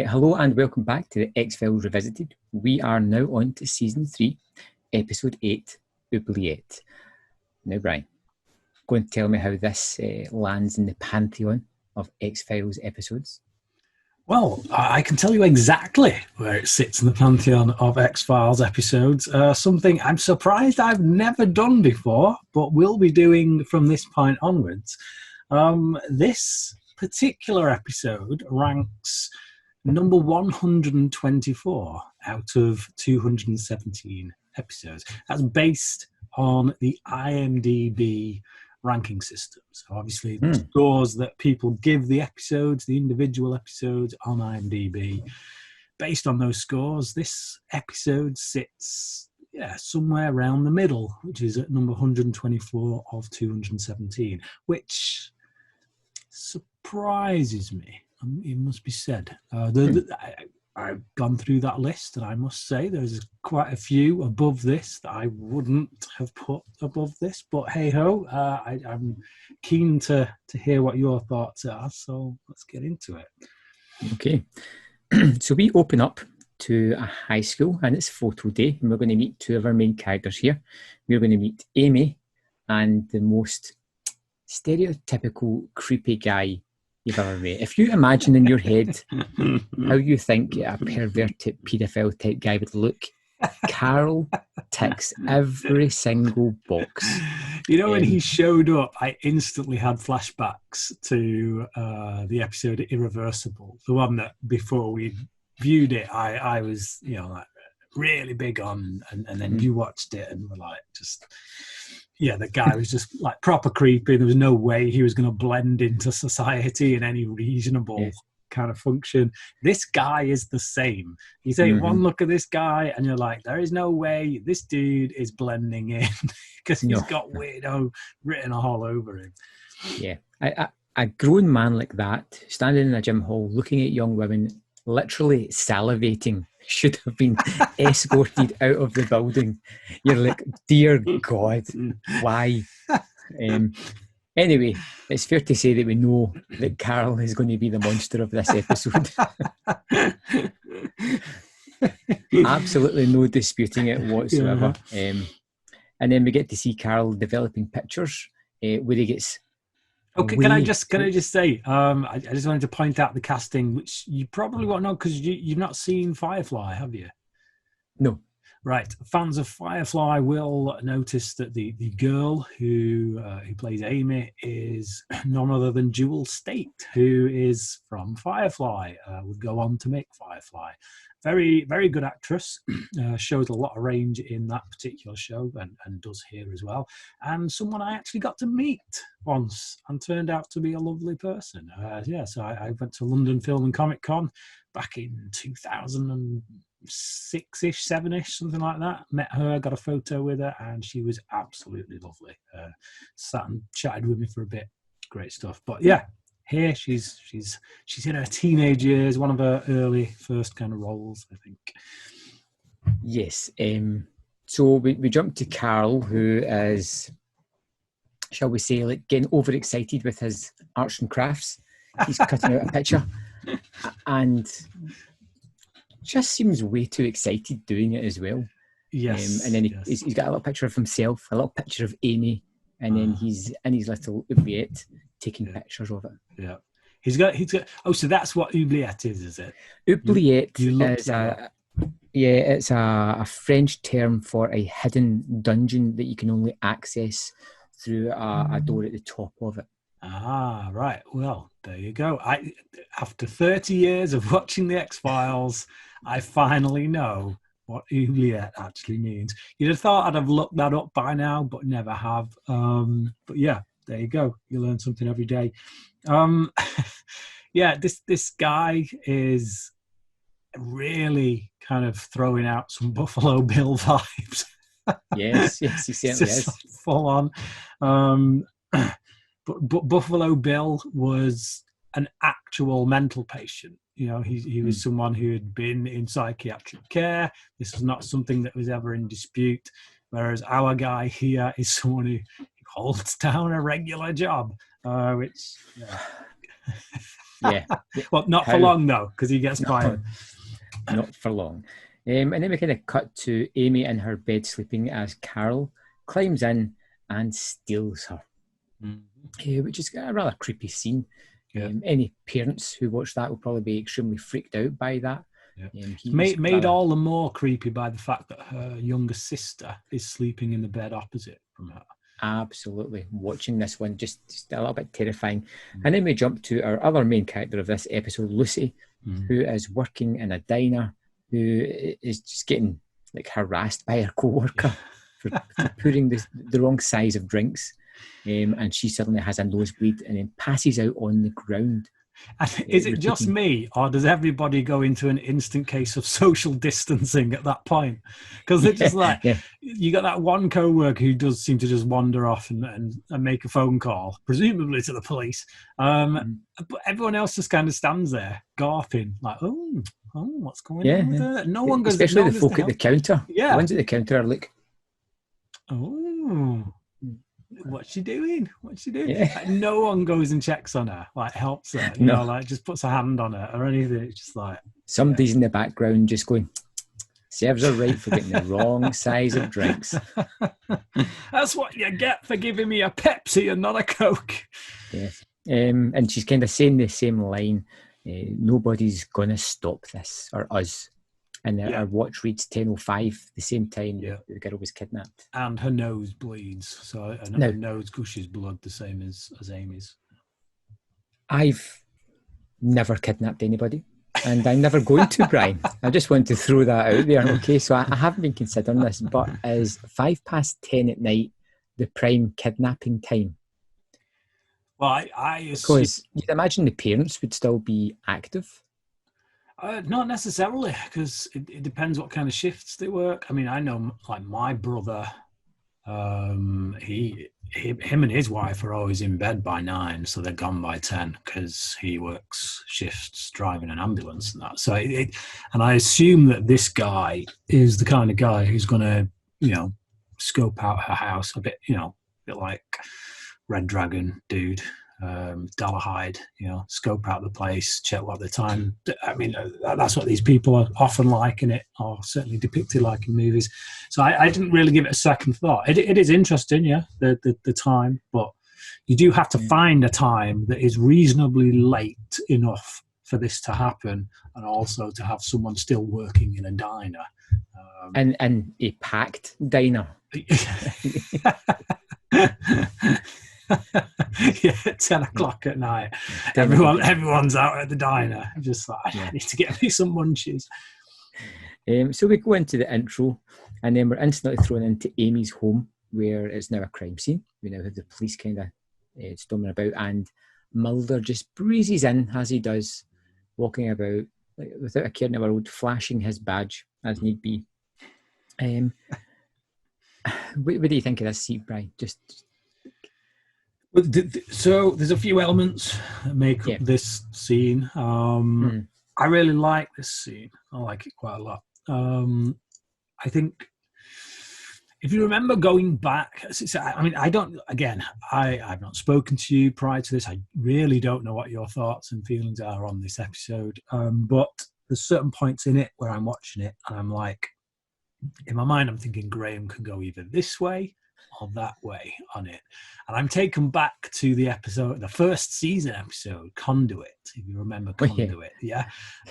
Hello and welcome back to the X-Files Revisited. We are now on to Season 3, Episode 8, Oubliette. Now, Brian, go and tell me how this lands in the pantheon of X-Files episodes. Well, I can tell you exactly where it sits in the pantheon of X-Files episodes. Something I'm surprised I've never done before, but will be doing from this point onwards. This particular episode ranks number 124 out of 217 episodes. That's based on the IMDb ranking system. So obviously the scores that people give the episodes, the individual episodes on IMDb, based on those scores, this episode sits somewhere around the middle, which is at number 124 of 217, which surprises me. It must be said. I've gone through that list, and I must say there's quite a few above this that I wouldn't have put above this. But hey ho, I'm keen to hear what your thoughts are. So let's get into it. Okay, so we open up to a high school, and it's photo day, and we're going to meet two of our main characters here. We're going to meet Amy and the most stereotypical creepy guy you've ever met. If you imagine in your head how you think a perverted paedophile type guy would look, Carl ticks every single box. You know, when he showed up, I instantly had flashbacks to the episode Irreversible, the one that before we viewed it, I was, like really big on, and then you watched it and were like, just... Yeah, the guy was just like proper creepy. There was no way he was going to blend into society in any reasonable kind of function. This guy is the same. You take one look at this guy and you're like, there is no way this dude is blending in because he's got weirdo written all over him. Yeah, a grown man like that, standing in a gym hall, looking at young women, literally salivating, should have been escorted out of the building. You're like, dear God, why? Anyway, it's fair to say that we know that Carl is going to be the monster of this episode. Absolutely no disputing it whatsoever. Yeah. And then we get to see Carl developing pictures where he gets... Okay, can I just say, I just wanted to point out the casting, which you probably won't know because you've not seen Firefly, have you? No. Right. Fans of Firefly will notice that the girl who plays Amy is none other than Jewel Staite, who is from Firefly, would go on to make Firefly. Very, very good actress. Shows a lot of range in that particular show and does here as well. And someone I actually got to meet once and turned out to be a lovely person. So I went to London Film and Comic Con back in 2006-ish, 7-ish, something like that. Met her, got a photo with her, and she was absolutely lovely. Sat and chatted with me for a bit. Great stuff. But yeah. Here she's in her teenage years, one of her early first kind of roles, I think. Yes. So we jump to Carl, who is, shall we say, like getting overexcited with his arts and crafts. He's cutting out a picture and just seems way too excited doing it as well. Yes. And then he's got a little picture of himself, a little picture of Amy, and then he's in his little oubliette taking pictures of it. Yeah. He's got. Oh, so that's what Oubliette is it? Oubliette is it's a French term for a hidden dungeon that you can only access through a door at the top of it. Ah, right. Well, there you go. After 30 years of watching the X-Files, I finally know what oubliette actually means. You'd have thought I'd have looked that up by now, but never have. But yeah. There you go. You learn something every day. This guy is really kind of throwing out some Buffalo Bill vibes. Yes, he certainly is. Full on. But Buffalo Bill was an actual mental patient. He was someone who had been in psychiatric care. This was not something that was ever in dispute. Whereas our guy here is someone who holds down a regular job, which Yeah. Well, not for long though, because he gets fired. Not for long. And then we kind of cut to Amy in her bed sleeping as Carol climbs in and steals her, which is a rather creepy scene. Yeah. Any parents who watch that will probably be extremely freaked out by that. Yeah. Made all the more creepy by the fact that her younger sister is sleeping in the bed opposite from her. Absolutely. Watching this one, just a little bit terrifying. And then we jump to our other main character of this episode, Lucy, who is working in a diner, who is just getting like harassed by her co-worker for pouring the wrong size of drinks. And she suddenly has a nosebleed and then passes out on the ground. Is it just me, or does everybody go into an instant case of social distancing at that point? Because it's just like, you got that one co-worker who does seem to just wander off and make a phone call, presumably to the police. But everyone else just kind of stands there, gawping, like, oh, what's going on with that? No one goes. Especially the folk at the counter. Yeah. The ones at the counter are like, oh, what's she doing? Yeah. Like, no one goes and checks on her, like helps her, you know, like just puts a hand on her or anything. It's just like somebody's in the background just going, serves her right for getting the wrong size of drinks. That's what you get for giving me a Pepsi and not a Coke. Yes. And she's kind of saying the same line, nobody's gonna stop this or us. And our watch reads 10:05, the same time the girl was kidnapped. And her nose bleeds, so her nose gushes blood, the same as Amy's. I've never kidnapped anybody, and I'm never going to, Brian. I just want to throw that out there, okay? So I haven't been considering this, but is 10:05 at night the prime kidnapping time? Well, because you'd imagine the parents would still be active. Not necessarily, because it depends what kind of shifts they work. I mean, I know, like my brother, him and his wife are always in bed by 9, so they're gone by 10 because he works shifts driving an ambulance and that. So and I assume that this guy is the kind of guy who's going to, scope out her house a bit, a bit like Red Dragon dude. Dalahide, scope out the place, check what the time. I mean, that's what these people are often like in it, or certainly depicted like in movies. So I didn't really give it a second thought. It is interesting, the time, but you do have to find a time that is reasonably late enough for this to happen, and also to have someone still working in a diner. And a packed diner. Yeah, 10 o'clock at night. Everyone's out at the diner. Just like, I need to get me some munchies. So we go into the intro, and then we're instantly thrown into Amy's home, where it's now a crime scene. We now have the police kind of storming about, and Mulder just breezes in as he does, walking about like, without a care in the world, flashing his badge as need be. What do you think of this scene, Brian? So there's a few elements that make up this scene. I really like this scene. I like it quite a lot. I think if you remember going back, I mean, I've not spoken to you prior to this. I really don't know what your thoughts and feelings are on this episode. But there's certain points in it where I'm watching it and I'm like, in my mind, I'm thinking Graham can go either this way or that way on it. And I'm taken back to the first season episode, Conduit, if you remember Conduit. And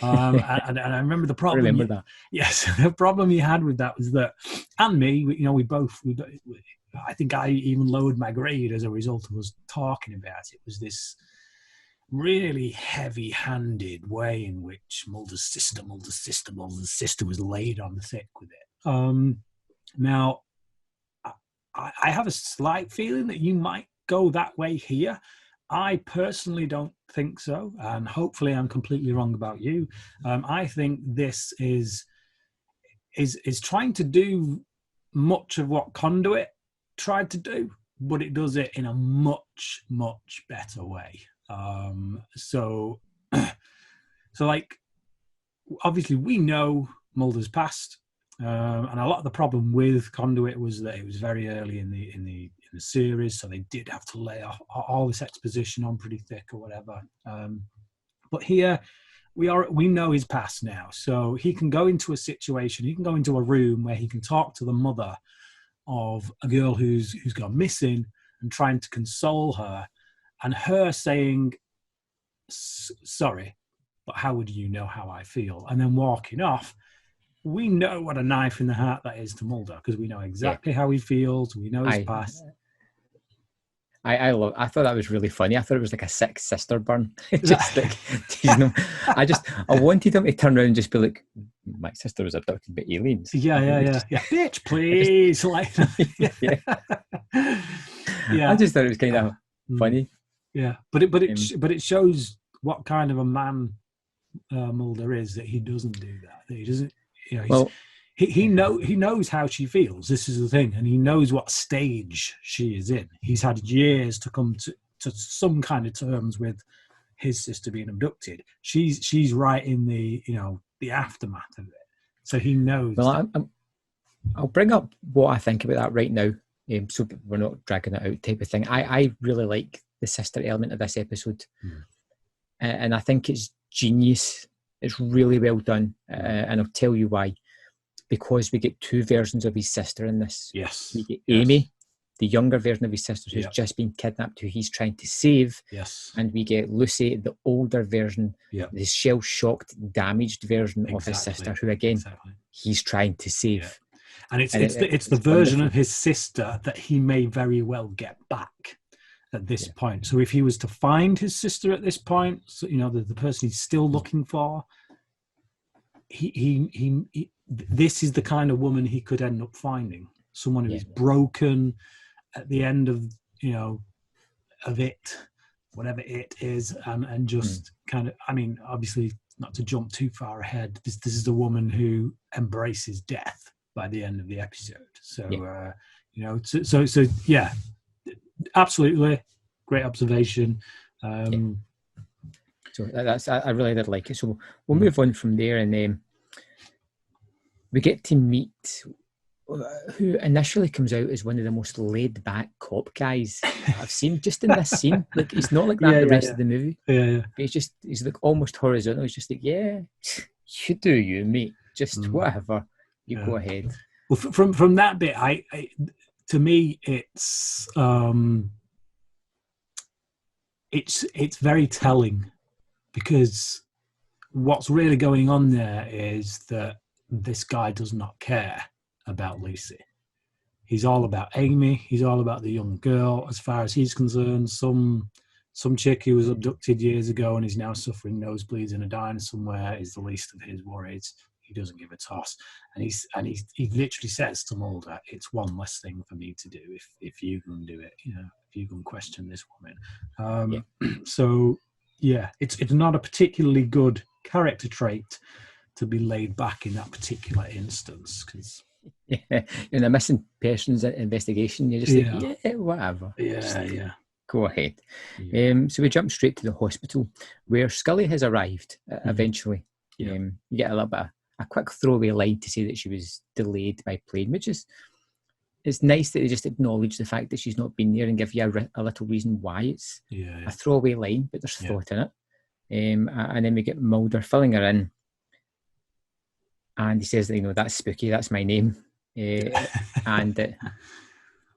I remember the problem. I remember that. Yes, the problem you had with that was that, and me, we both, I think I even lowered my grade as a result of us talking about it. It was this really heavy-handed way in which Mulder's sister was laid on thick with it. Now, I have a slight feeling that you might go that way here. I personally don't think so, and hopefully I'm completely wrong about you. I think this is trying to do much of what Conduit tried to do, but it does it in a much, much better way. So like, obviously we know Mulder's past. And a lot of the problem with Conduit was that it was very early in the series, so they did have to lay off all this exposition on pretty thick or whatever. But here we know his past now, so he can go into a situation, he can go into a room where he can talk to the mother of a girl who's gone missing and trying to console her, and her saying, sorry, but how would you know how I feel? And then walking off. We know what a knife in the heart that is to Mulder, because we know exactly how he feels. We know his past. I thought that was really funny. I thought it was like a Sixth Sister burn. Just like, I wanted him to turn around and just be like, my sister was abducted by aliens. Yeah. Bitch, please. I just thought it was kind of funny. Yeah, but it shows what kind of a man Mulder is, that he doesn't do that. That he doesn't. He knows how she feels. This is the thing, and he knows what stage she is in. He's had years to come to some kind of terms with his sister being abducted. She's right in the aftermath of it, so he knows. Well, I'll bring up what I think about that right now, so we're not dragging it out, type of thing. I really like the sister element of this episode, and I think it's genius. It's really well done, and I'll tell you why. Because we get two versions of his sister in this. Yes. We get Amy, the younger version of his sister who's just been kidnapped, who he's trying to save. Yes. And we get Lucy, the older version, the shell-shocked, damaged version of his sister, who again, he's trying to save. Yeah. And it's the version of his sister that he may very well get back at this point. So if he was to find his sister at this point, so, the person he's still looking for, he this is the kind of woman he could end up finding. Someone who is broken at the end of of it, whatever it is, and just kind of, obviously not to jump too far ahead, this is the woman who embraces death by the end of the episode. So so absolutely great observation. So I really did like it. So we'll move on from there, and we get to meet who initially comes out as one of the most laid-back cop guys I've seen just in this scene. Like, he's not like that the rest of the movie. Yeah. But he's like almost horizontal. He's just like, you do you, mate. Just whatever. You go ahead. Well, from that bit, I to me, it's very telling, because what's really going on there is that this guy does not care about Lucy. He's all about Amy. He's all about the young girl. As far as he's concerned, some chick who was abducted years ago and is now suffering nosebleeds in a diner somewhere is the least of his worries. He doesn't give a toss, and he literally says to Mulder, "It's one less thing for me to do if you can do it. If you can question this woman." So it's not a particularly good character trait to be laid back in that particular instance, because in a missing persons investigation, you're just like, whatever. Go ahead. So we jump straight to the hospital, where Scully has arrived eventually. You get a little bit of a quick throwaway line to say that she was delayed by plane, which is, it's nice that they just acknowledge the fact that she's not been there and give you a little reason why. It's a throwaway line, but there's thought in it. And then we get Mulder filling her in, and he says that, that's spooky, that's my name. And that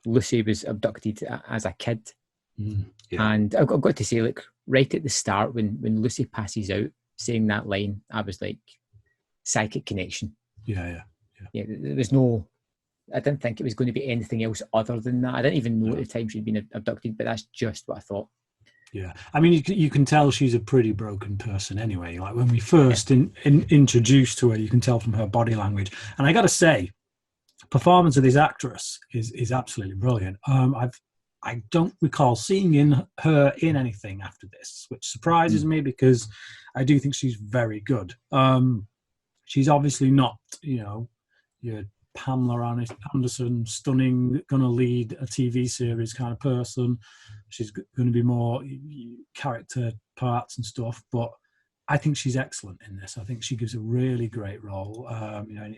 Lucy was abducted as a kid. And I've got to say, like, right at the start, when Lucy passes out saying that line, I was like, psychic connection. There was no, I didn't think it was going to be anything else other than that. I didn't even know at the time she'd been abducted, but that's just what I thought. You can tell she's a pretty broken person anyway. Like, when we first introduced to her, you can tell from her body language. And I got to say, performance of this actress is absolutely brilliant. I don't recall seeing her in anything after this, which surprises me, because I do think she's very good. She's obviously not, your Pamela Anderson, stunning, going to lead a TV series kind of person. She's going to be more character parts and stuff. But I think she's excellent in this. I think she gives a really great role.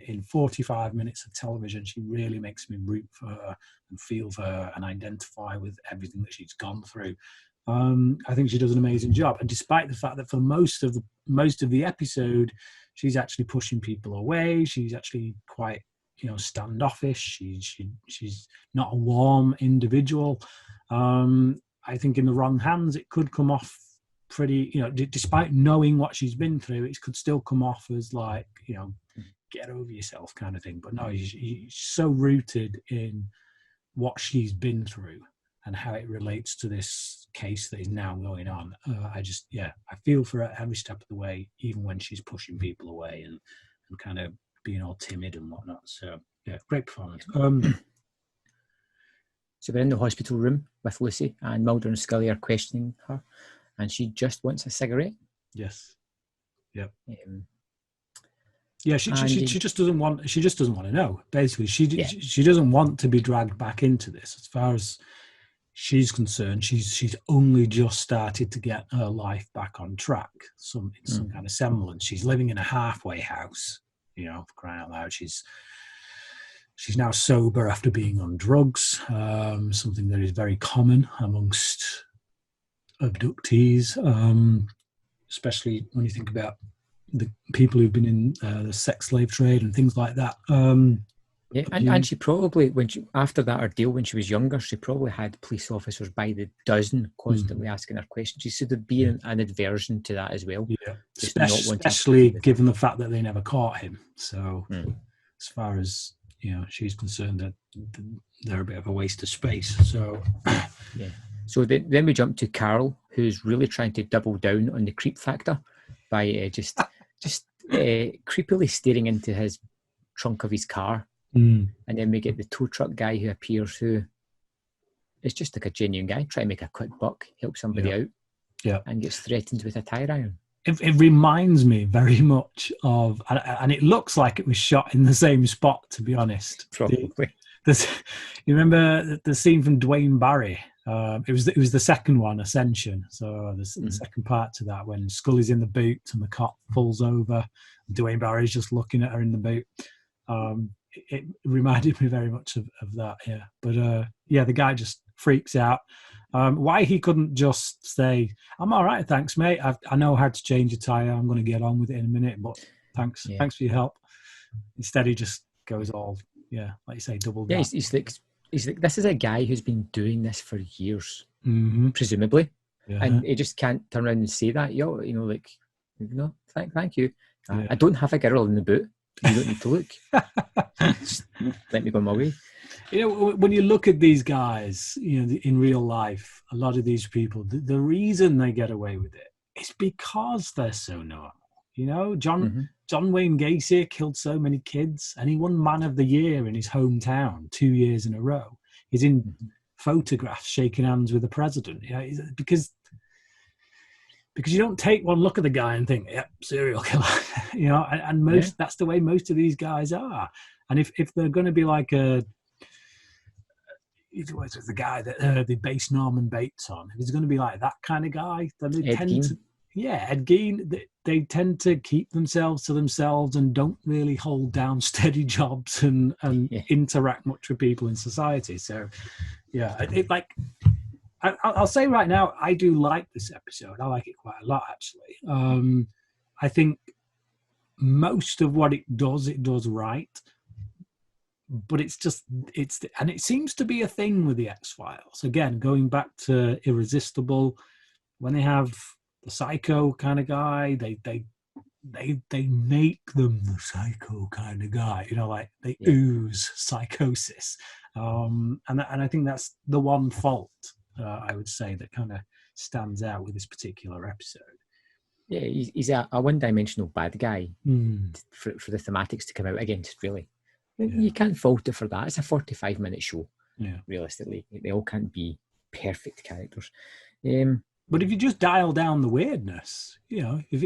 In 45 minutes of television, she really makes me root for her and feel for her and identify with everything that she's gone through. I think she does an amazing job. And despite the fact that for most of the episode, she's actually pushing people away. She's actually quite, standoffish. She's not a warm individual. I think in the wrong hands, it could come off pretty, despite knowing what she's been through, it could still come off as like, get over yourself kind of thing. But no, she's so rooted in what she's been through and how it relates to this case that is now going on. I feel for her every step of the way, even when she's pushing people away and kind of being all timid and whatnot. So yeah, great performance. So we're in the hospital room with Lucy, and Mulder and Scully are questioning her, and she just wants a cigarette. Yes. Yep. Yeah, she just doesn't want. She just doesn't want to know. Basically, she doesn't want to be dragged back into this. As far as she's concerned, she's only just started to get her life back on track. Some kind of semblance. She's living in a halfway house. For crying out loud. She's now sober after being on drugs. Something that is very common amongst abductees, especially when you think about the people who've been in the sex slave trade and things like that. And she probably, after that ordeal, when she was younger, she probably had police officers by the dozen constantly asking her questions. She should have been an aversion to that as well. Yeah, especially given the fact that they never caught him. So as far as, she's concerned, that they're a bit of a waste of space. So yeah. So then we jump to Carl, who's really trying to double down on the creep factor by just creepily staring into his trunk of his car. And then we get the tow truck guy who appears, who is just like a genuine guy, trying to make a quick buck, help somebody out, and gets threatened with a tire iron. It reminds me very much of, and it looks like it was shot in the same spot, to be honest. Probably. You remember the scene from Dwayne Barry? It was the second one, Ascension. So the second part to that, when Scully's in the boot and the cop pulls over, Dwayne Barry's just looking at her in the boot. It reminded me very much of that, yeah. But the guy just freaks out. Why he couldn't just say, "I'm all right, thanks, mate. I know how to change a tire. I'm going to get on with it in a minute, but thanks for your help." Instead, he just goes all, like you say, double down. He's like, this is a guy who's been doing this for years, presumably, yeah. And he just can't turn around and say that. Thank you. I don't have a girl in the boot. You don't need to look. Just let me go my way. When you look at these guys, in real life, a lot of these people, the reason they get away with it is because they're so normal. John Wayne Gacy killed so many kids, and he won Man of the Year in his hometown 2 years in a row. He's in photographs shaking hands with the president. Because you don't take one look at the guy and think, "Yep, serial killer," and that's the way most of these guys are. And if they're going to be like the guy that they base Norman Bates on, if he's going to be like that kind of guy, then they Ed Gein, they tend to keep themselves to themselves and don't really hold down steady jobs and interact much with people in society. So, I'll say right now, I do like this episode. I like it quite a lot, actually. I think most of what it does right. But it seems to be a thing with the X-Files. Again, going back to Irresistible, when they have the psycho kind of guy, they make them the psycho kind of guy. They ooze psychosis. And I think that's the one fault, I would say, that kind of stands out with this particular episode. Yeah, he's a one-dimensional bad guy for the thematics to come out against, really. You can't fault it for that. It's a 45-minute show. Yeah, realistically, they all can't be perfect characters. But if you just dial down the weirdness, if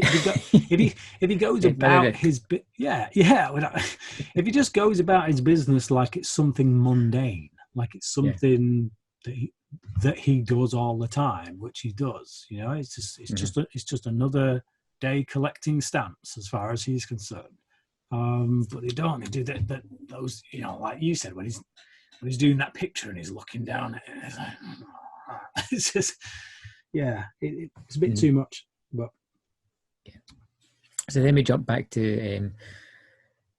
he goes about his if he just goes about his business like it's something mundane, like it's something that he does all the time, which he does. It's just another day collecting stamps, as far as he's concerned. But they don't. They do those, you know, like you said, when he's doing that picture and he's looking down at it, it's like, it's just, yeah, it's a bit too much. But yeah. So then we jump back to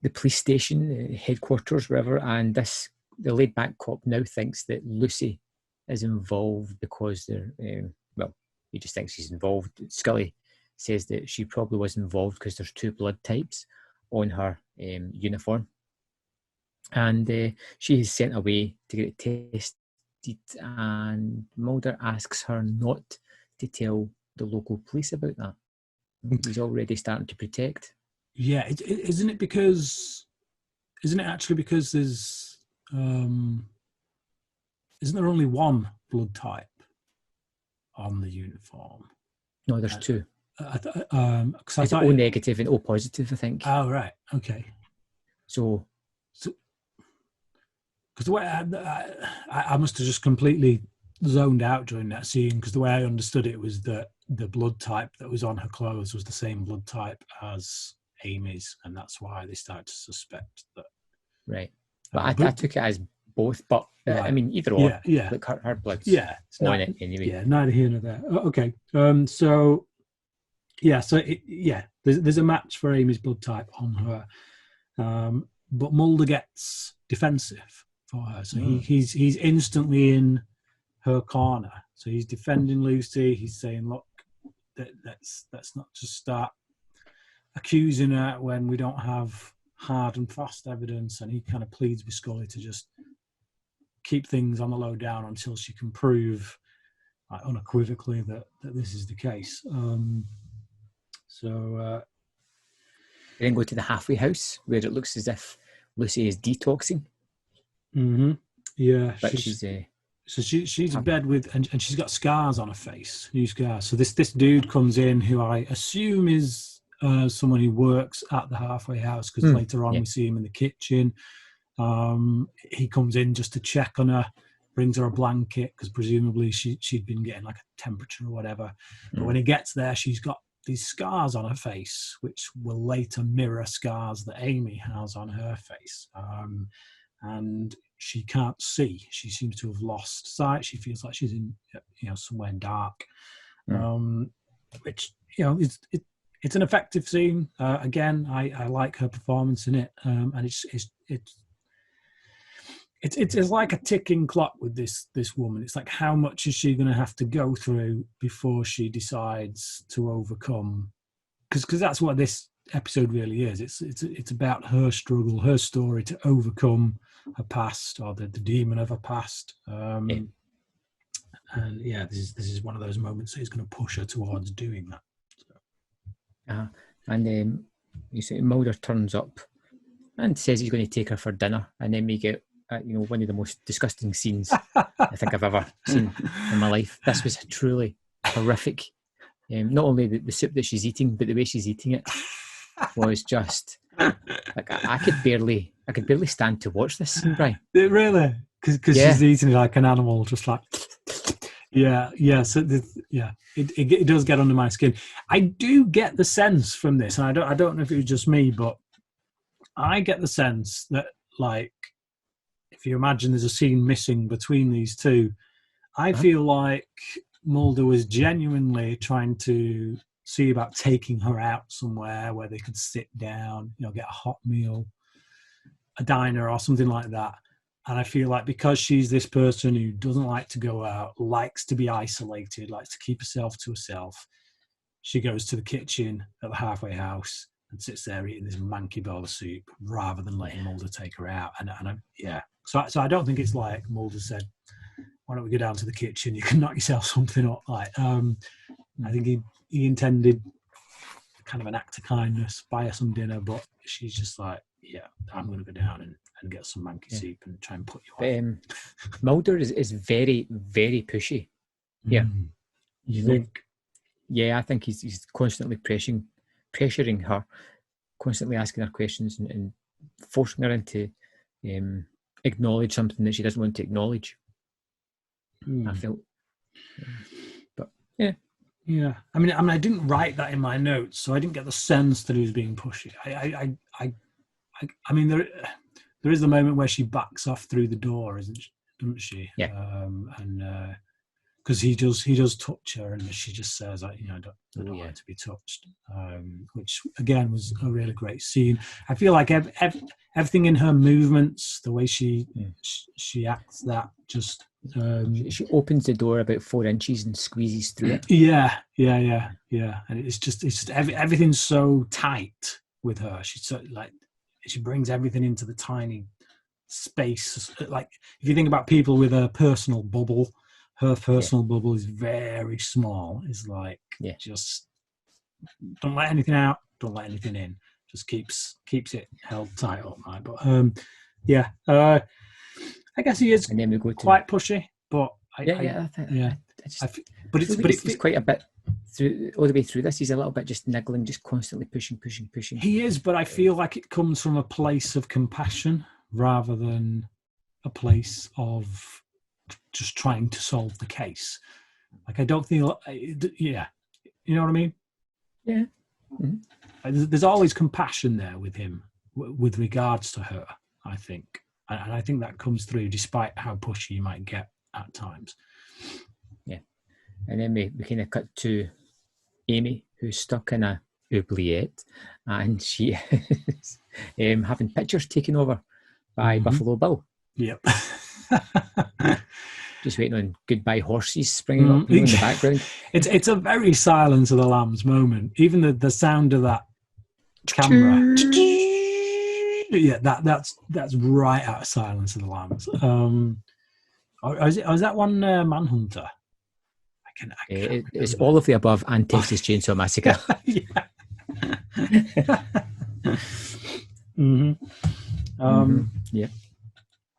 the police station, headquarters, wherever, and the laid-back cop now thinks that Lucy is involved because they're, well, he just thinks she's involved. Scully says that she probably was involved because there's 2 blood types on her uniform. And she is sent away to get it tested, and Mulder asks her not to tell the local police about that. He's already starting to protect. Yeah, isn't it actually because there's isn't there only one blood type on the uniform? No, there's 2. It's O negative and O positive, I think. Oh, right. Okay. So because the way I must have just completely zoned out during that scene, because the way I understood it was that the blood type that was on her clothes was the same blood type as Amy's, and that's why they started to suspect that. Right. But I took it as both, but right. I mean, either or. Yeah. Like her blood's it's on it anyway. Yeah, neither here nor there. Okay. So there's a match for Amy's blood type on her, but Mulder gets defensive for her, so he's instantly in her corner. So he's defending Lucy. He's saying, "Look, let's not just start accusing her when we don't have hard and fast evidence." And he kind of pleads with Scully to just keep things on the low down until she can prove unequivocally that this is the case. Then go to the halfway house where it looks as if Lucy is detoxing. Mm-hmm. Yeah, but she's in bed with, and she's got scars on her face, new scars. So this dude comes in, who I assume is someone who works at the halfway house, because later on we see him in the kitchen. He comes in just to check on her, brings her a blanket, because presumably she'd been getting like a temperature or whatever. But when he gets there, she's got these scars on her face, which will later mirror scars that Amy has on her face. And she can't see. She seems to have lost sight. She feels like she's in, somewhere dark, which, it's an effective scene. Again, I like her performance in it, and it's like a ticking clock with this woman. It's like, how much is she going to have to go through before she decides to overcome? Because that's what this episode really is. It's about her struggle, her story to overcome her past, or the demon of her past. And this is one of those moments that is going to push her towards doing that. And then you see Mulder turns up and says he's going to take her for dinner, and then we get one of the most disgusting scenes I think I've ever seen in my life. This was truly horrific. Not only the soup that she's eating, but the way she's eating it was just like I could barely stand to watch this scene, Brian. Really? Because she's eating it like an animal, just like. So it does get under my skin. I do get the sense from this, and I don't know if it was just me, but I get the sense that, like, if you imagine there's a scene missing between these two, I feel like Mulder was genuinely trying to see about taking her out somewhere where they could sit down, get a hot meal, a diner or something like that. And I feel like because she's this person who doesn't like to go out, likes to be isolated, likes to keep herself to herself, she goes to the kitchen at the halfway house and sits there eating this manky bowl of soup rather than letting Mulder take her out. So I don't think it's like Mulder said, "Why don't we go down to the kitchen? You can knock yourself something up." Like, I think he intended kind of an act of kindness, buy her some dinner, but she's just like, "Yeah, I'm going to go down and get some manky soup and try and put you off." Mulder is very, very pushy. Yeah. You think? Yeah, I think he's constantly pressuring her, constantly asking her questions and forcing her into acknowledge something that she doesn't want to acknowledge. I felt. But yeah, Yeah, I mean, I didn't write that in my notes, so I didn't get the sense that he was being pushy. I mean, there is the moment where she backs off through the door, doesn't she? Yeah. And because he does touch her, and she just says, I don't yeah. like to be touched, which again was a really great scene. I feel like everything in her movements, the way she acts, that just she opens the door about 4 inches and squeezes through it. Yeah, and it's just everything's so tight with her. She's so, like, she brings everything into the tiny space. Like, if you think about people with a personal bubble, her personal bubble is very small. It's like, just don't let anything out, don't let anything in. Just keeps it held tight all night. But I guess he is and then we go to quite pushy. But but it's quite a bit through all the way through this. He's a little bit just niggling, just constantly pushing. He is, but I feel like it comes from a place of compassion rather than a place of just trying to solve the case. Like, I don't feel, you know what I mean? Yeah. Mm-hmm. There's always compassion there with him, with regards to her, I think. And I think that comes through despite how pushy you might get at times. Yeah. And then we kind of cut to Amy, who's stuck in a oubliette, and she is having pictures taken over by Buffalo Bill. Yep. Just waiting on goodbye horses springing up in the background. It's a very Silence of the Lambs moment. Even the sound of that camera. Yeah, that's right out of Silence of the Lambs. Is that one Manhunter? It's all of the above and Texas Chainsaw Massacre. Yeah.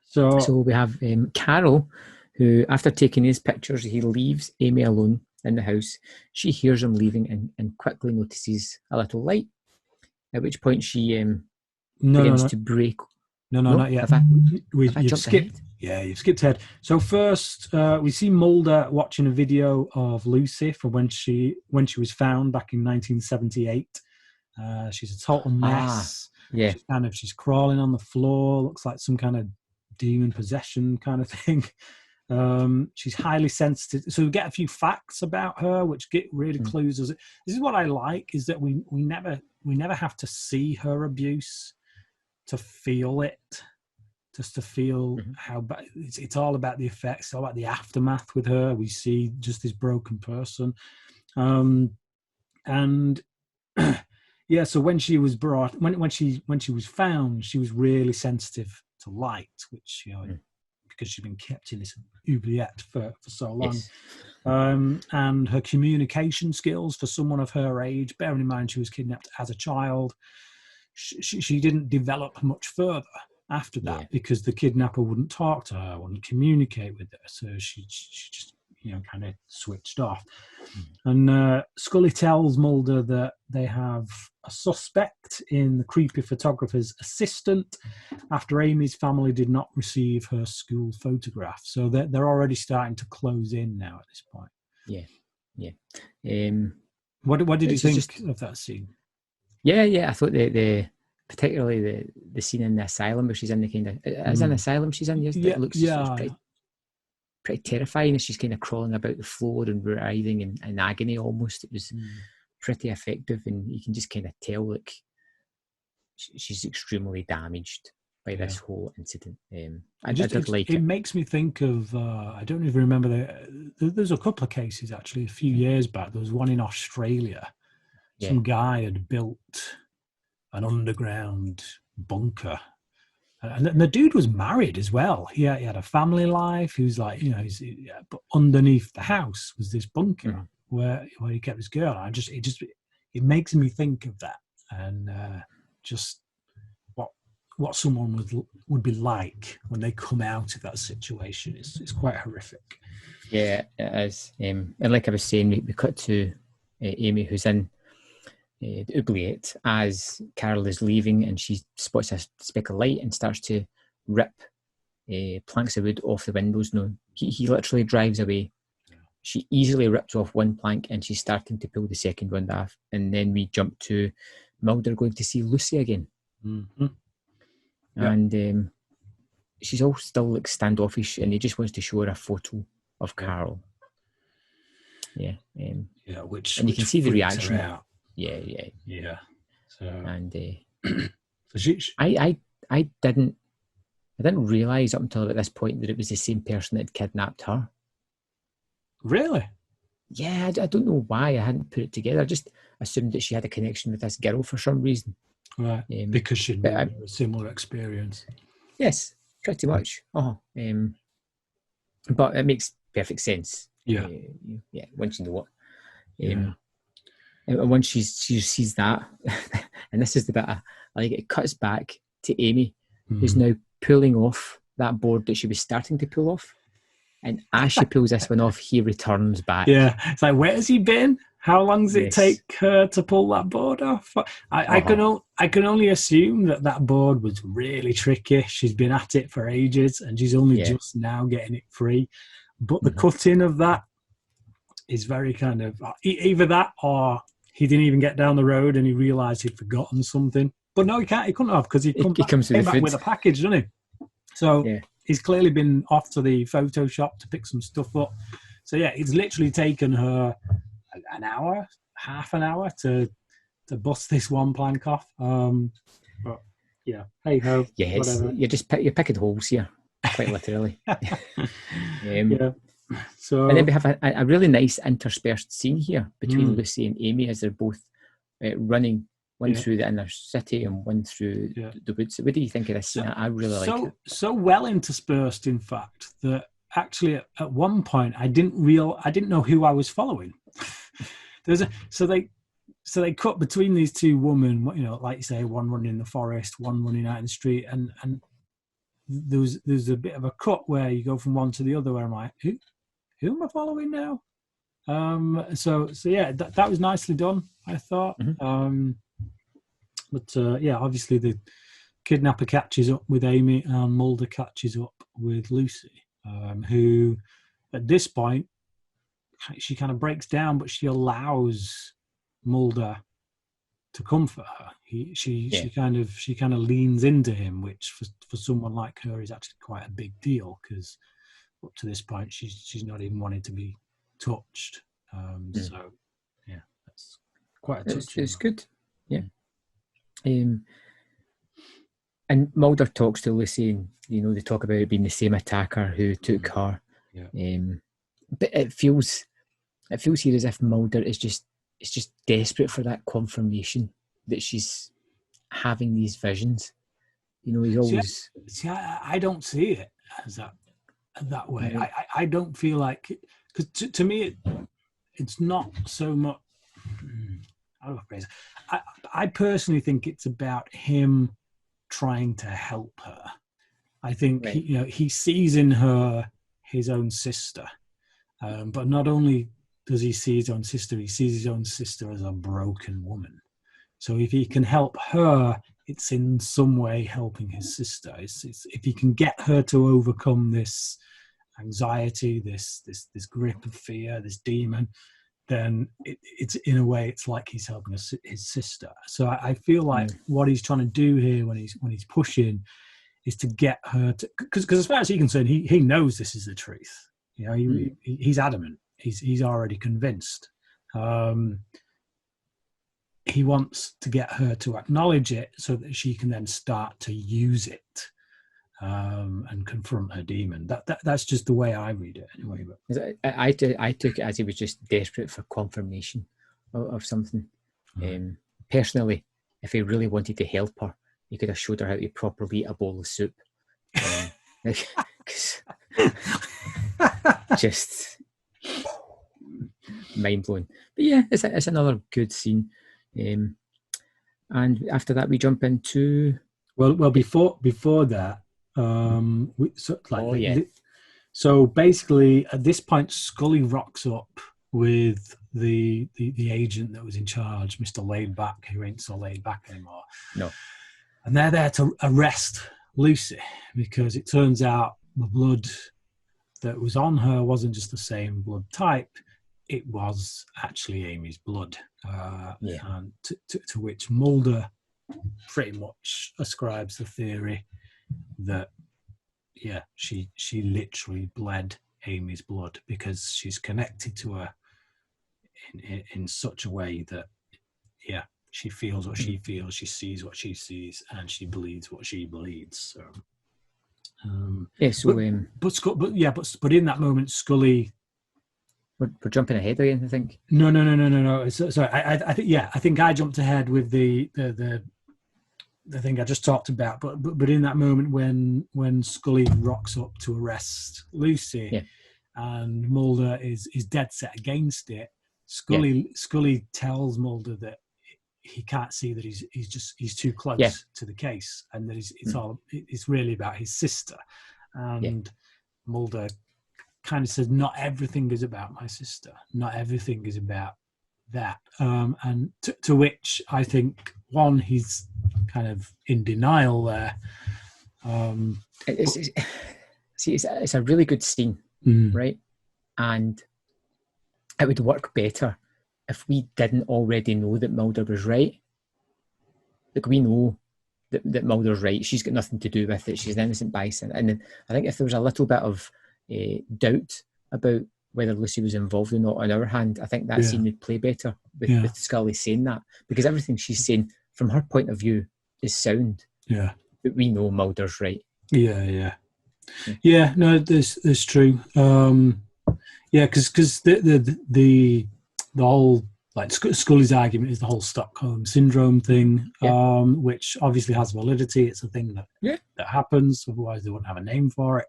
So we have Carol, who, after taking his pictures, he leaves Amy alone in the house. She hears him leaving and quickly notices a little light, at which point she begins to break. No, not yet. You've skipped. Yeah, you've skipped ahead. So first, we see Mulder watching a video of Lucy from when she was found back in 1978. She's a total mess. Yeah, she's crawling on the floor. Looks like some kind of demon possession kind of thing. She's highly sensitive. So we get a few facts about her, which really clues us. This is what I like, is that we never have to see her abuse to feel it. Just to feel how bad it's all about the effects, it's all about the aftermath with her. We see just this broken person, and so when she was when she was found, she was really sensitive to light, which because she'd been kept in this oubliette for so long. Yes. And her communication skills for someone of her age, bearing in mind she was kidnapped as a child, she didn't develop much further after that, because the kidnapper wouldn't talk to her, wouldn't communicate with her, so she just kind of switched off. And Scully tells Mulder that they have a suspect in the creepy photographer's assistant after Amy's family did not receive her school photograph. So they're already starting to close in now at this point. What did you think of that scene? Yeah, I thought particularly the scene in the asylum where she's in the kind of is an asylum she's in. It looks pretty terrifying as she's kind of crawling about the floor and writhing in agony almost. It was pretty effective, and you can just kind of tell like she's extremely damaged by this whole incident. I did like it. It makes me think of I don't even remember there's a couple of cases actually a few years back. There was one in Australia. Some guy had built an underground bunker, and the dude was married as well. He had a family life. He was like, but underneath the house was this bunker where he kept his girl. It makes me think of that, and just what someone would be like when they come out of that situation. It's quite horrific. Yeah, it is. And like I was saying, we cut to Amy, who's in the oubliette as Carol is leaving, and she spots a speck of light and starts to rip planks of wood off the windows. No, he literally drives away she easily ripped off one plank and she's starting to pull the second one off. And then we jump to Mulder going to see Lucy again. Mm-hmm. And she's all still like standoffish, and he just wants to show her a photo of Carol. Yeah. Which and you can see the reaction. Yeah. So and so I didn't realise up until at this point that it was the same person that had kidnapped her. Really? Yeah, I don't know why I hadn't put it together. I just assumed that she had a connection with this girl for some reason. Right, because she'd had a similar experience. Yes, pretty much. But it makes perfect sense. Yeah. Once you know what. And once she sees that, and this is the bit I like, it cuts back to Amy, who's now pulling off that board that she was starting to pull off. And as she pulls this one off, he returns back. Yeah, it's like, where has he been? How long does it take her to pull that board off? I can only assume that board was really tricky. She's been at it for ages, and she's only just now getting it free. But the cutting of that is very kind of either that, or he didn't even get down the road and he realised he'd forgotten something. But no, he can't. He couldn't have, because he comes back with a package, doesn't he? So he's clearly been off to the photo shop to pick some stuff up. So yeah, it's literally taken her an hour, half an hour to bust this one plank off. But yeah, hey ho. Yeah, whatever. You're picking holes here, quite literally. Yeah. So, and then we have a really nice interspersed scene here between Lucy and Amy as they're both running, one through the inner city and one through the woods. What do you think of this scene? I really like it. So well interspersed, in fact, that actually at one point I didn't know who I was following. So they cut between these two women, like you say, one running in the forest, one running out in the street, and there's a bit of a cut where you go from one to the other, where I'm like, who am I following now? So yeah, that was nicely done, I thought. But obviously the kidnapper catches up with Amy and Mulder catches up with Lucy, who at this point she kind of breaks down, but she allows Mulder to comfort her. She kind of leans into him, which for someone like her is actually quite a big deal, because up to this point she's not even wanted to be touched. So yeah, that's quite a touch. It's good. Yeah. And Mulder talks to Lucy, and they talk about it being the same attacker who took her. But it feels here as if Mulder is just desperate for that confirmation that she's having these visions. He's always. I don't see it as that way. I don't feel like, because to me it's not so much. How do I phrase it? I personally think it's about him trying to help her. I think he sees in her his own sister, but not only does he see his own sister, he sees his own sister as a broken woman. So if he can help her, it's in some way helping his sister. It's if he can get her to overcome this anxiety, this grip of fear, this demon, then it's in a way it's like he's helping his sister. So I feel like what he's trying to do here when he's pushing is to get her to, because as far as he's concerned, he knows this is the truth. He's adamant. He's already convinced. He wants to get her to acknowledge it so that she can then start to use it and confront her demon. That's just the way I read it anyway. But I took it as he was just desperate for confirmation of something. Personally, if he really wanted to help her, he could have showed her how to properly eat a bowl of soup. Just mind blowing. But yeah, it's another good scene. And after that, we jump into before that. So basically, at this point, Scully rocks up with the agent that was in charge, Mr. Laidback, who ain't so laid back anymore. No. And they're there to arrest Lucy, because it turns out the blood that was on her wasn't just the same blood type, it was actually Amy's blood. And to which Mulder pretty much ascribes the theory that, she literally bled Amy's blood because she's connected to her in such a way that, she feels what she feels, she sees what she sees, and she believes what she believes. So, but in that moment, Scully. We're jumping ahead again, I think. No. Sorry, I think I jumped ahead with the thing I just talked about. But in that moment when Scully rocks up to arrest Lucy, and Mulder is dead set against it, Scully tells Mulder that he can't see that he's too close to the case, and that it's really about his sister. And Mulder kind of says, not everything is about my sister, not everything is about that. And to which I think, one, he's kind of in denial there. It's a really good scene, right? And it would work better if we didn't already know that Mulder was right. Like, we know that Mulder's right. She's got nothing to do with it. She's an innocent bystander. And I think if there was a little bit of doubt about whether Lucy was involved or not on our hand, I think that scene would play better with Scully saying that, because everything she's saying from her point of view is sound. Yeah, but we know Mulder's right. No, that's true. Because the whole, like, Scully's argument is the whole Stockholm syndrome thing, which obviously has validity. It's a thing that happens. Otherwise, they wouldn't have a name for it.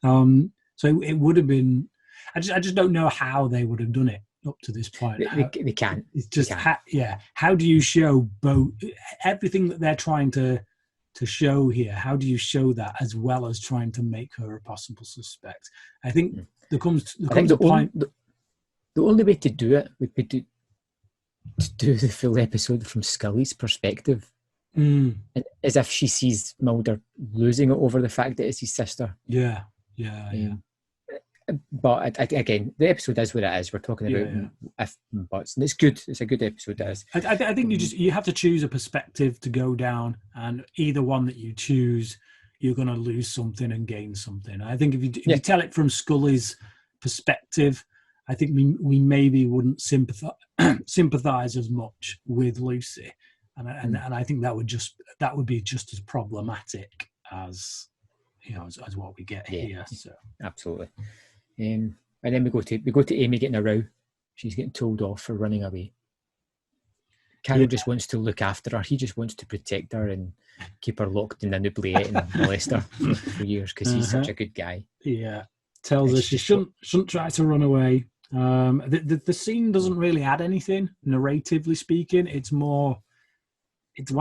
So it would have been. I just don't know how they would have done it up to this point. They can't. It's just how do you show both everything that they're trying to show here? How do you show that as well as trying to make her a possible suspect? I think there comes a point. The only way to do it would be to do the full episode from Scully's perspective, and as if she sees Mulder losing it over the fact that it's his sister. Yeah. But again, the episode is what it is. We're talking about if and buts, and it's good. It's a good episode. It is. I think you have to choose a perspective to go down, and either one that you choose, you're going to lose something and gain something. I think if you tell it from Scully's perspective, I think we maybe wouldn't sympathize as much with Lucy, and I think that would be just as problematic as as what we get here. So absolutely. And then we go to Amy getting a row. She's getting told off for running away. Carol just wants to look after her. He just wants to protect her and keep her locked in an oubliette and molest her for years because he's such a good guy. Yeah, tells her she shouldn't try to run away. The scene doesn't really add anything narratively speaking. It's one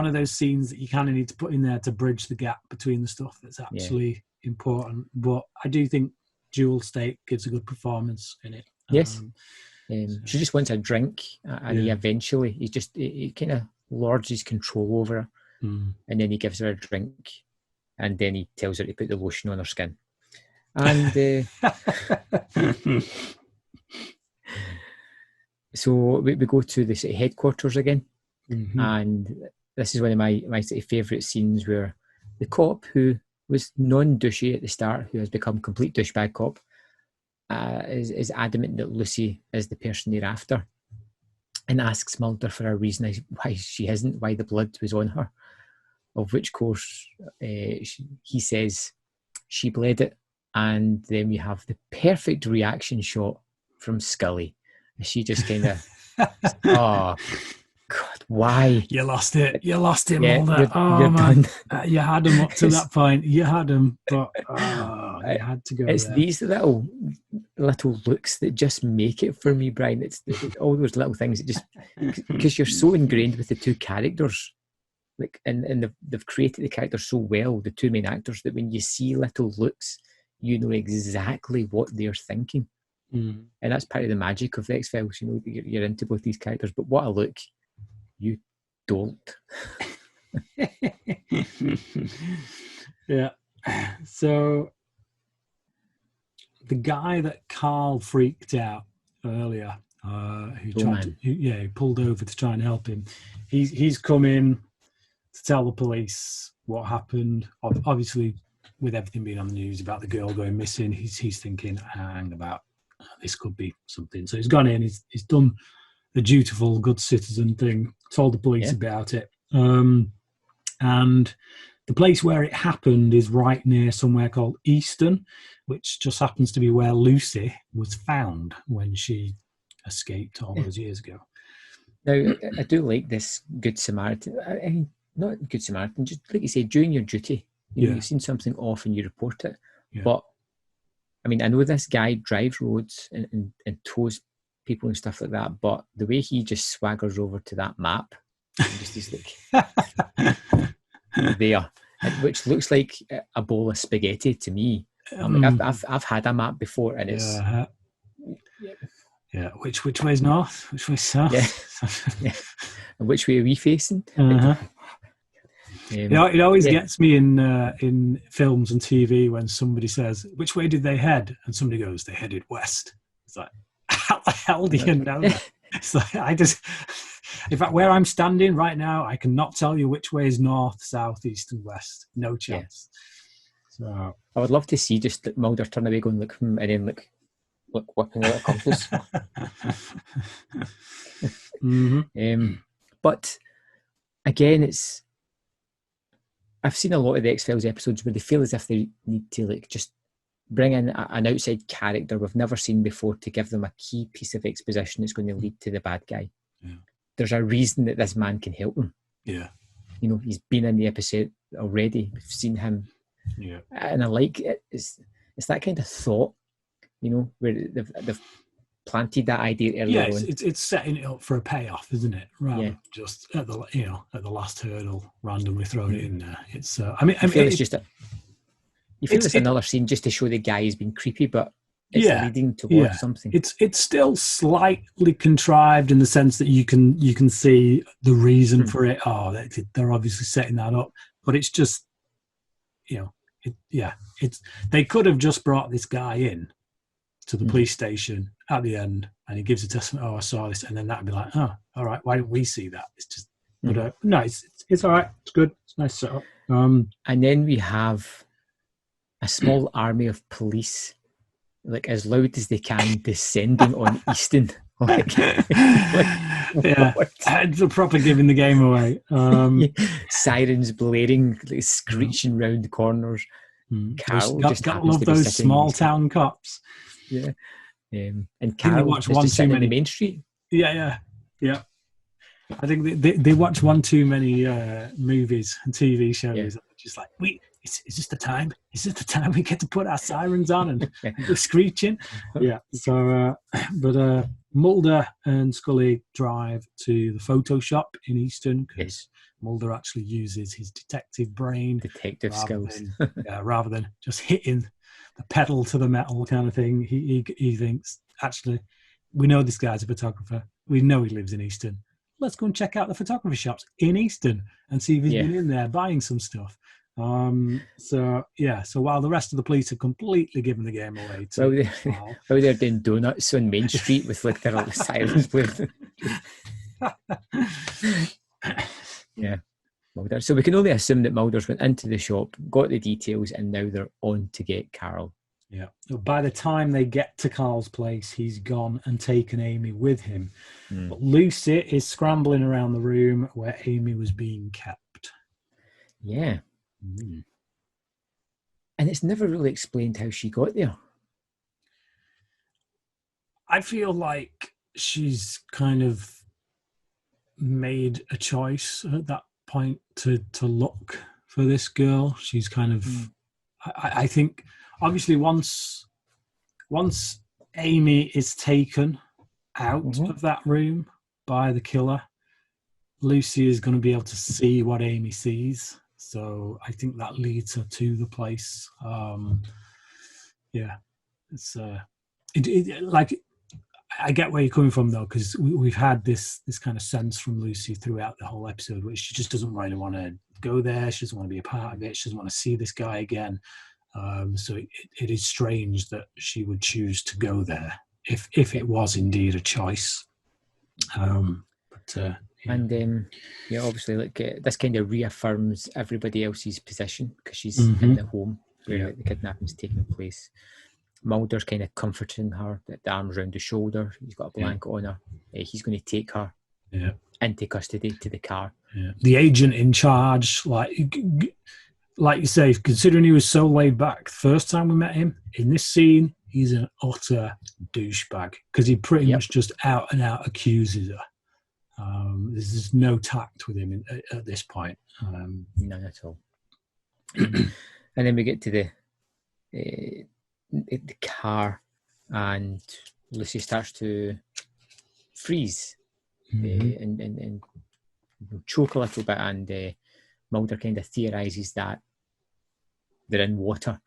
of those scenes that you kind of need to put in there to bridge the gap between the stuff that's actually important. But I do think Jewel State gives a good performance in it. Yes. She just wants a drink, and he kind of lords his control over her, and then he gives her a drink, and then he tells her to put the lotion on her skin. And so we go to the city headquarters again, and this is one of my favourite scenes where the cop, who was non-douchey at the start, who has become complete douchebag cop, is adamant that Lucy is the person they're after, and asks Mulder for a reason why she isn't, why the blood was on her. Of which course he says she bled it, and then we have the perfect reaction shot from Scully. She just kind of, oh God, why? You lost it, Mulder. You're man, you had him up to that point. You had him, but you had to go. It's there. These little looks that just make it for me, Brian. It's all those little things that just, because you're so ingrained with the two characters, like, and they've created the characters so well, the two main actors, that when you see little looks, you know exactly what they're thinking. And that's part of the magic of the X-Files. You're into both these characters, but what a look you don't. Yeah. So the guy that Carl freaked out earlier, who pulled over to try and help him. He's come in to tell the police what happened. Obviously, with everything being on the news about the girl going missing, he's thinking, hang about, this could be something. So he's gone in, he's done the dutiful good citizen thing, told the police about it. And the place where it happened is right near somewhere called Easton, which just happens to be where Lucy was found when she escaped all those years ago. Now, I do like this Good Samaritan. I mean, not Good Samaritan, just like you say, doing your duty. You've seen something off and you report it. Yeah. But, I mean, I know this guy drives roads and tows people and stuff like that, but the way he just swaggers over to that map, just is like, there, which looks like a bowl of spaghetti to me. I've had a map before, and it's Which way's north? Which way's south? Yeah. And which way are we facing? It always gets me in films and TV when somebody says, "Which way did they head?" and somebody goes, "They headed west." It's like, how the hell do you know that? It's like, in fact, where I'm standing right now, I cannot tell you which way is north, south, east, and west. No chance. So I would love to see just Mulder turn away, going, "Look," and then look whipping out a compass. But again, I've seen a lot of the X-Files episodes where they feel as if they need to like just bring in an outside character we've never seen before to give them a key piece of exposition that's going to lead to the bad guy. Yeah. There's a reason that this man can help them. Yeah. You know, he's been in the episode already. We've seen him. Yeah. And I like it. It's that kind of thought, you know, where they've planted that idea earlier on. It's setting it up for a payoff, isn't it? Rather than just at the last hurdle, randomly throwing it in there. It's I feel it's just another scene just to show the guy has been creepy, but it's leading towards something. It's still slightly contrived in the sense that you can see the reason for it. Oh, they're obviously setting that up, but it's just, they could have just brought this guy in to the police station at the end, and he gives a testimony. Oh, I saw this, and then that'd be like, oh, all right, why don't we see that? It's just, but no, it's all right. It's good. It's a nice setup. And then we have a small army of police, like as loud as they can, descending on Easton. They're proper giving the game away. Sirens blaring, like screeching round corners. Carol just got to love those small town cops. Yeah, and Carol watch one too many Main Street. Yeah. I think they watch one too many movies and TV shows. Yeah. Just like, is this the time? Is this the time we get to put our sirens on and we're screeching? Yeah. So, but Mulder and Scully drive to the photo shop in Easton because Mulder actually uses his detective skills, rather than just hitting the pedal to the metal kind of thing. He thinks, actually, we know this guy's a photographer. We know he lives in Easton. Let's go and check out the photography shops in Easton and see if he's been in there buying some stuff. So while the rest of the police have completely given the game away they're doing donuts on Main Street with like their little sirens playing. Mulder. So we can only assume that Mulder's went into the shop, got the details, and now they're on to get Carol. Yeah. By the time they get to Carl's place, he's gone and taken Amy with him. But Lucy is scrambling around the room where Amy was being kept. Yeah. And it's never really explained how she got there. I feel like she's kind of made a choice at that point to look for this girl. She's kind of, I think, obviously once Amy is taken out of that room by the killer, Lucy is going to be able to see what Amy sees. So I think that leads her to the place. It's like, I get where you're coming from though, because we've had this kind of sense from Lucy throughout the whole episode, where she just doesn't really want to go there. She doesn't want to be a part of it. She doesn't want to see this guy again. So it is strange that she would choose to go there if it was indeed a choice. Yeah. And obviously, this kind of reaffirms everybody else's position because she's Mm-hmm. in the home where the kidnapping's taking place. Mulder's kind of comforting her, the arms around the shoulder. He's got a blanket on her. He's going to take her into custody to the car. Yeah. The agent in charge, like you say, considering he was so laid back the first time we met him, in this scene, he's an utter douchebag because he pretty much just out and out accuses her. There's just no tact with him at this point. None at all. And then we get to the car, and Lucy starts to freeze and choke a little bit, and Mulder kind of theorises that they're in water,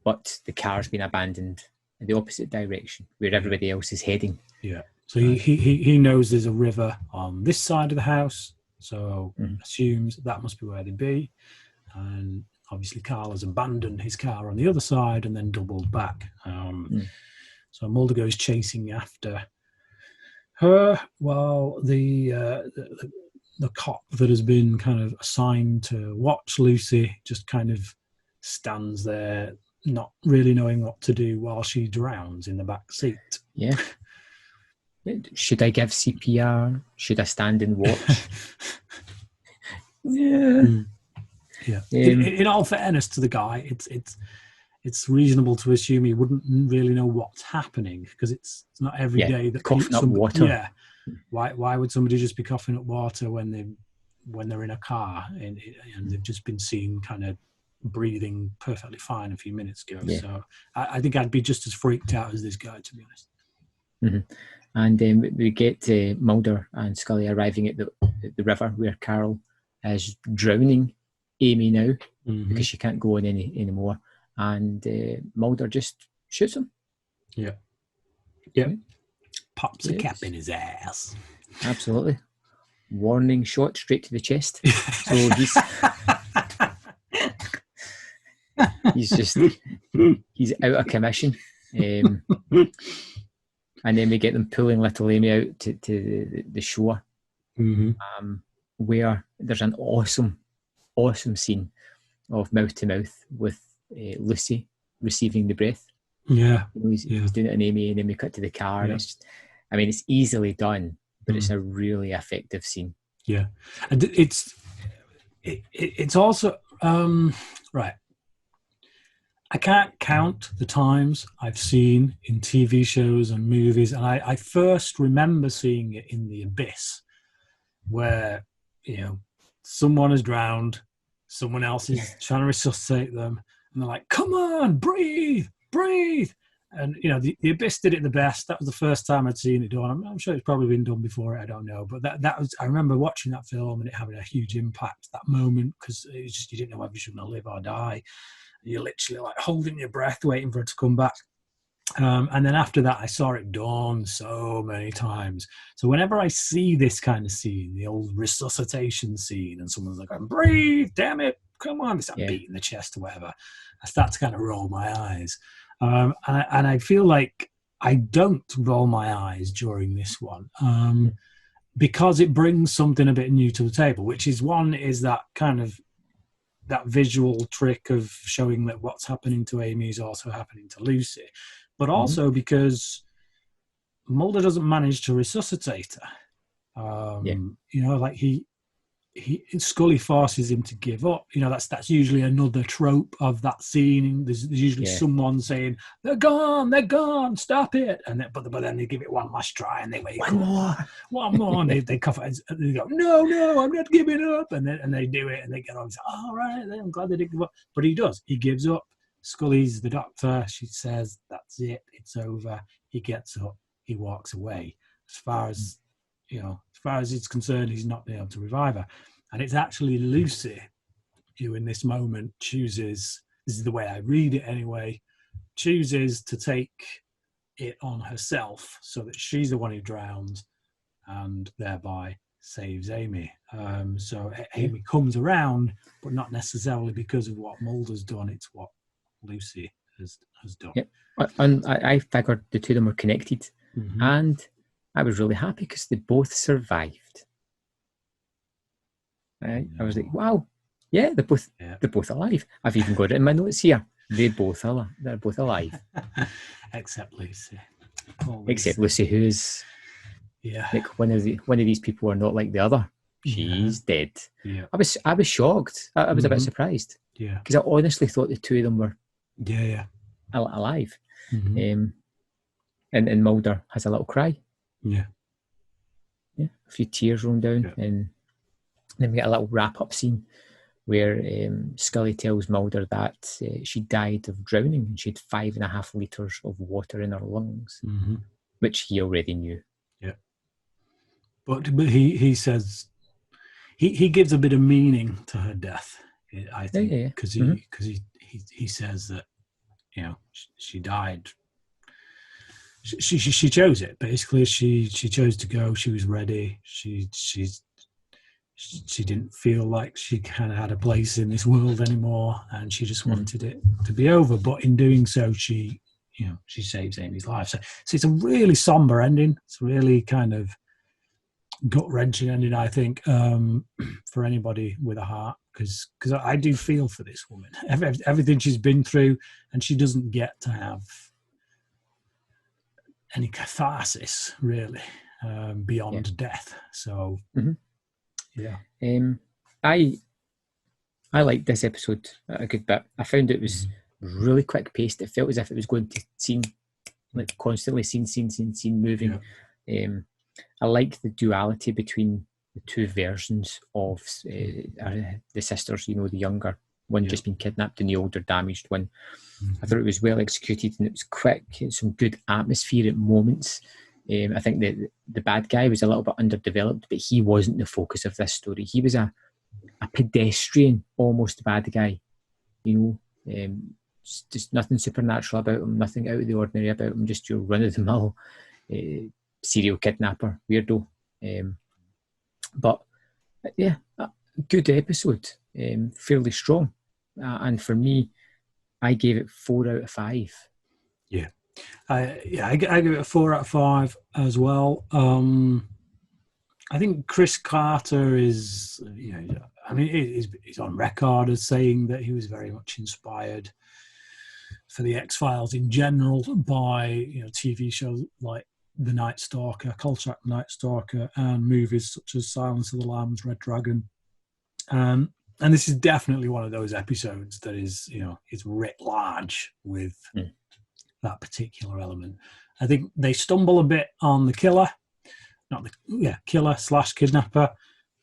but the car's been abandoned in the opposite direction where everybody else is heading. Yeah. So he knows there's a river on this side of the house, so assumes that must be where they'd be. And obviously Carl has abandoned his car on the other side and then doubled back. So Mulder goes chasing after her while the cop that has been kind of assigned to watch Lucy just kind of stands there, not really knowing what to do while she drowns in the back seat. Yeah. Should I give CPR? Should I stand and watch? Yeah. In all fairness to the guy, it's reasonable to assume he wouldn't really know what's happening because it's not every day that coughing up water. Yeah. Why would somebody just be coughing up water when they're in a car and they've just been seen kind of breathing perfectly fine a few minutes ago? Yeah. So I think I'd be just as freaked out as this guy, to be honest. Mm-hmm. And we get Mulder and Scully arriving at the river where Carol is drowning Amy now because she can't go on anymore. And Mulder just shoots him. Yeah. Pops a cap in his ass. Absolutely. Warning shot straight to the chest. So he's out of commission. And then we get them pulling little Amy out to the shore, where there's an awesome scene of mouth to mouth with Lucy receiving the breath. Yeah, he's doing it on Amy, and then we cut to the car. And it's easily done, but it's a really effective scene. Yeah, and it's also right. I can't count the times I've seen in TV shows and movies, and I first remember seeing it in The Abyss, where someone is drowned, someone else is trying to resuscitate them, and they're like, "Come on, breathe." And the Abyss did it the best. That was the first time I'd seen it done. I'm sure it's probably been done before. I don't know, but that was. I remember watching that film and it having a huge impact that moment because it's just you didn't know whether you should live or die. You're literally like holding your breath, waiting for it to come back. And then after that, I saw it done so many times. So whenever I see this kind of scene, the old resuscitation scene, and someone's like, "Breathe, damn it, come on," I'm beating the chest or whatever, I start to kind of roll my eyes. And I feel like I don't roll my eyes during this one because it brings something a bit new to the table, which is that kind of that visual trick of showing that what's happening to Amy is also happening to Lucy, but also because Mulder doesn't manage to resuscitate her. Scully forces him to give up. That's usually another trope of that scene. There's usually someone saying, they're gone, stop it. But then they give it one last try and they wait. One more. And they cough it and they go, no, I'm not giving up. And they do it and they get on. All right, I'm glad they didn't give up. But he does. He gives up. Scully's the doctor. She says, that's it. It's over. He gets up. He walks away. As far as it's concerned, he's not been able to revive her. And it's actually Lucy who in this moment chooses, this is the way I read it anyway, chooses to take it on herself so that she's the one who drowns and thereby saves Amy. So Amy comes around, but not necessarily because of what Mulder's done. It's what Lucy has done. Yeah. And I figured the two of them were connected, Mm-hmm. and I was really happy because they both survived. Right? I was like, wow, yeah, they're both alive. I've even got it in my notes here. They're both alive. Except Lucy. Except Lucy, who's like one of these people are not like the other. She's dead. Yeah. I was shocked. I was a bit surprised. Yeah. Because I honestly thought the two of them were alive. Mm-hmm. And Mulder has a little cry. Yeah. Yeah. A few tears roll down. Yeah. And then we get a little wrap-up scene where Scully tells Mulder that she died of drowning and she had 5.5 litres of water in her lungs, which he already knew. Yeah. But he says, he gives a bit of meaning to her death, I think, because he says that, you know, she died. She chose it, basically. She chose to go. She was ready. She didn't feel like she kind of had a place in this world anymore, and she just wanted it to be over. But in doing so, she saves Amy's life. So it's a really somber ending. It's a really kind of gut-wrenching ending, I think, for anybody with a heart, because I do feel for this woman. Everything she's been through, and she doesn't get to have any catharsis, really, beyond death. So... Yeah. I liked this episode a good bit. I found it was really quick paced. It felt as if it was going to scene, like constantly scene moving. Yeah. I like the duality between the two versions of the sisters. You know, the younger one just been kidnapped and the older damaged one. I thought it was well executed and it was quick. Some good atmosphere at moments. I think that the bad guy was a little bit underdeveloped, but he wasn't the focus of this story. He was a pedestrian, almost bad guy. You know, just nothing supernatural about him, nothing out of the ordinary about him, just your run-of-the-mill serial kidnapper, weirdo. But yeah, a good episode, fairly strong. And for me, I gave it 4 out of 5. Yeah. I give it a 4 out of 5 as well. I think Chris Carter is, I mean, he's on record as saying that he was very much inspired for the X-Files in general by, TV shows like The Night Stalker, Kolchak Night Stalker, and movies such as Silence of the Lambs, Red Dragon. And this is definitely one of those episodes that is, is writ large with that particular element. I think they stumble a bit on the killer, killer/kidnapper,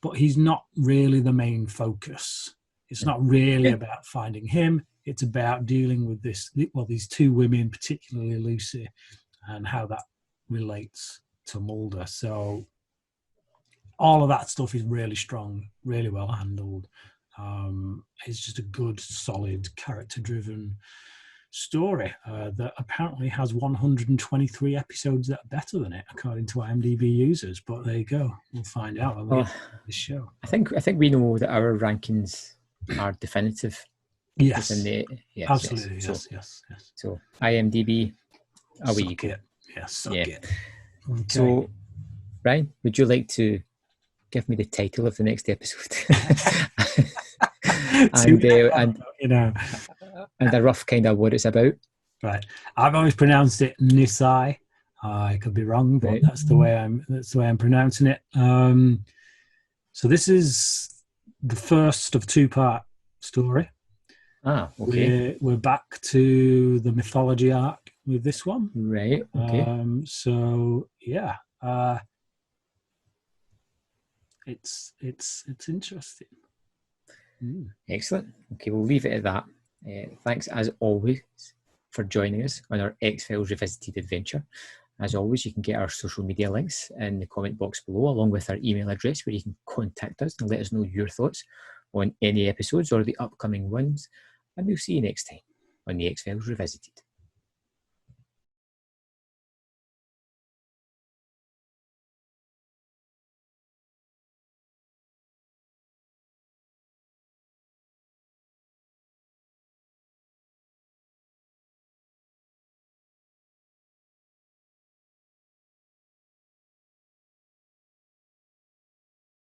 but he's not really the main focus. It's not really about finding him. It's about dealing with these two women, particularly Lucy, and how that relates to Mulder. So all of that stuff is really strong, really well handled. It's just a good, solid, character-driven story that apparently has 123 episodes that are better than it, according to IMDb users. But there you go. We'll find out when we get to the show. I think we know that our rankings are definitive. Yes. Absolutely. Yes. So IMDb, away you go. Suck it. Okay. So, Ryan, would you like to give me the title of the next episode? And a rough kind of what it's about. Right. I've always pronounced it Nisai. I could be wrong, but that's the way I'm pronouncing it. So this is the first of 2-part story. Okay. We're back to the mythology arc with this one. Right. Okay. So yeah. It's interesting. Excellent. Okay, we'll leave it at that. Thanks as always for joining us on our X-Files Revisited adventure. As always, you can get our social media links in the comment box below, along with our email address where you can contact us and let us know your thoughts on any episodes or the upcoming ones. And we'll see you next time on the X-Files Revisited.